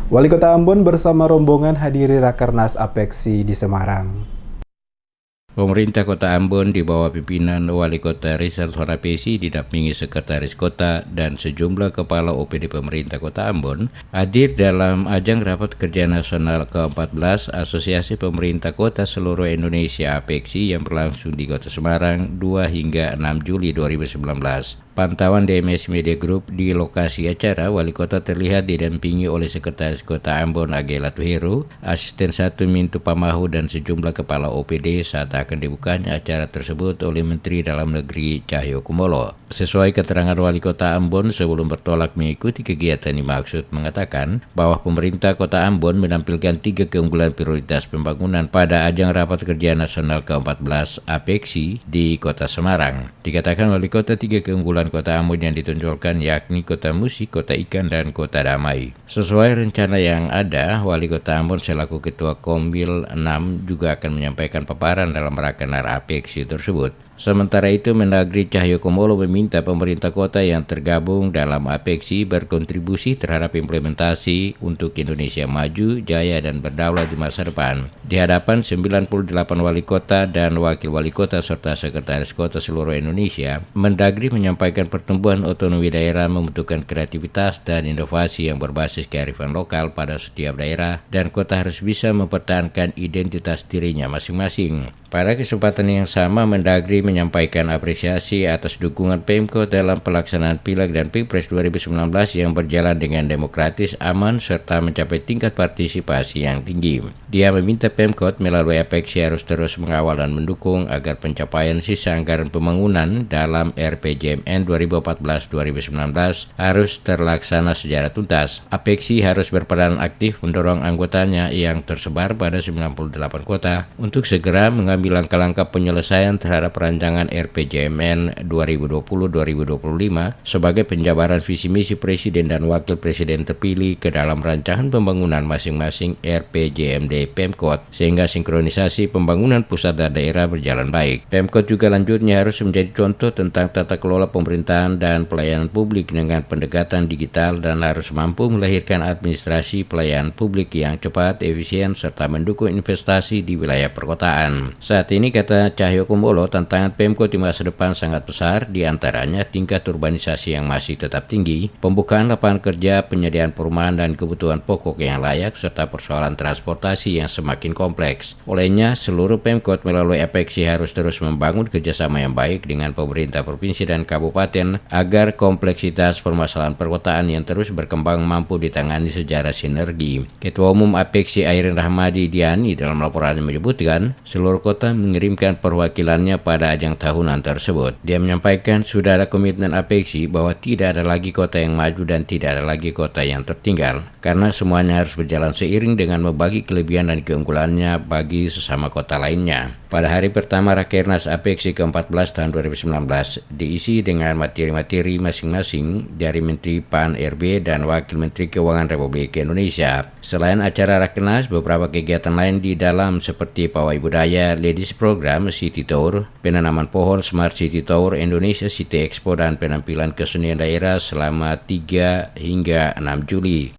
Wali Kota Ambon bersama rombongan hadiri Rakernas Apeksi di Semarang. Pemerintah Kota Ambon di bawah pimpinan Wali Kota Rizal Sonapesi didampingi Sekretaris Kota dan sejumlah kepala OPD pemerintah Kota Ambon hadir dalam ajang Rapat Kerja Nasional ke-14 Asosiasi Pemerintah Kota Seluruh Indonesia Apeksi yang berlangsung di Kota Semarang 2 hingga 6 Juli 2019. Pantauan DMS Media Group di lokasi acara, Wali Kota terlihat didampingi oleh Sekretaris Kota Ambon Agela Tuheru, Asisten 1 Mintu Pamahu dan sejumlah kepala OPD saat akan dibukanya acara tersebut oleh Menteri Dalam Negeri Cahyokumolo. Sesuai keterangan Wali Kota Ambon sebelum bertolak mengikuti kegiatan dimaksud mengatakan bahwa pemerintah Kota Ambon menampilkan 3 keunggulan prioritas pembangunan pada ajang Rapat Kerja Nasional ke-14 Apeksi di Kota Semarang. Dikatakan Wali Kota 3 keunggulan Kota Ambon yang ditunjukkan yakni Kota Musik, Kota Ikan, dan Kota Damai. Sesuai rencana yang ada, Wali Kota Ambon selaku Ketua Kombil 6 juga akan menyampaikan paparan dalam Rakernas Apeksi tersebut. Sementara itu, Mendagri Cahyokumolo meminta pemerintah kota yang tergabung dalam Apeksi berkontribusi terhadap implementasi untuk Indonesia maju, jaya, dan berdaulat di masa depan. Di hadapan 98 wali kota dan wakil wali kota serta sekretaris kota seluruh Indonesia, Mendagri menyampaikan pertumbuhan otonomi daerah membutuhkan kreativitas dan inovasi yang berbasis kearifan lokal pada setiap daerah, dan kota harus bisa mempertahankan identitas dirinya masing-masing. Pada kesempatan yang sama, Mendagri menyampaikan apresiasi atas dukungan Pemkot dalam pelaksanaan Pileg dan Pilpres 2019 yang berjalan dengan demokratis, aman, serta mencapai tingkat partisipasi yang tinggi. Dia meminta Pemkot melalui Apeksi harus terus mengawal dan mendukung agar pencapaian sisa anggaran pembangunan dalam RPJMN 2014-2019 harus terlaksana secara tuntas. Apeksi harus berperan aktif mendorong anggotanya yang tersebar pada 98 kota untuk segera mengambil langkah-langkah penyelesaian terhadap rancangan RPJMN 2020-2025 sebagai penjabaran visi misi Presiden dan Wakil Presiden terpilih ke dalam rancangan pembangunan masing-masing RPJMD Pemkot sehingga sinkronisasi pembangunan pusat dan daerah berjalan baik. Pemkot juga lanjutnya harus menjadi contoh tentang tata kelola pemerintahan dan pelayanan publik dengan pendekatan digital dan harus mampu melahirkan administrasi pelayanan publik yang cepat, efisien, serta mendukung investasi di wilayah perkotaan. Saat ini, kata Cahyokumolo, tantangan Pemkot di masa depan sangat besar, diantaranya tingkat urbanisasi yang masih tetap tinggi, pembukaan lapangan kerja, penyediaan perumahan dan kebutuhan pokok yang layak, serta persoalan transportasi yang semakin kompleks. Olehnya, seluruh Pemkot melalui Apeksi harus terus membangun kerjasama yang baik dengan pemerintah provinsi dan kabupaten agar kompleksitas permasalahan perkotaan yang terus berkembang mampu ditangani secara sinergi. Ketua Umum Apeksi Airin Rahmadi Diani dalam laporannya menyebutkan, seluruh kota mengirimkan perwakilannya pada ajang tahunan tersebut. Dia menyampaikan sudah ada komitmen Apeksi bahwa tidak ada lagi kota yang maju dan tidak ada lagi kota yang tertinggal, karena semuanya harus berjalan seiring dengan membagi kelebihan dan keunggulannya bagi sesama kota lainnya. Pada hari pertama Rakernas Apeksi ke-14 tahun 2019 diisi dengan materi-materi masing-masing dari Menteri PAN RB dan Wakil Menteri Keuangan Republik Indonesia. Selain acara Rakernas, beberapa kegiatan lain di dalam seperti pawai budaya, Ladies Program, City Tour, penanaman pohon Smart City Tour, Indonesia City Expo, dan penampilan kesenian daerah selama 3 hingga 6 Juli.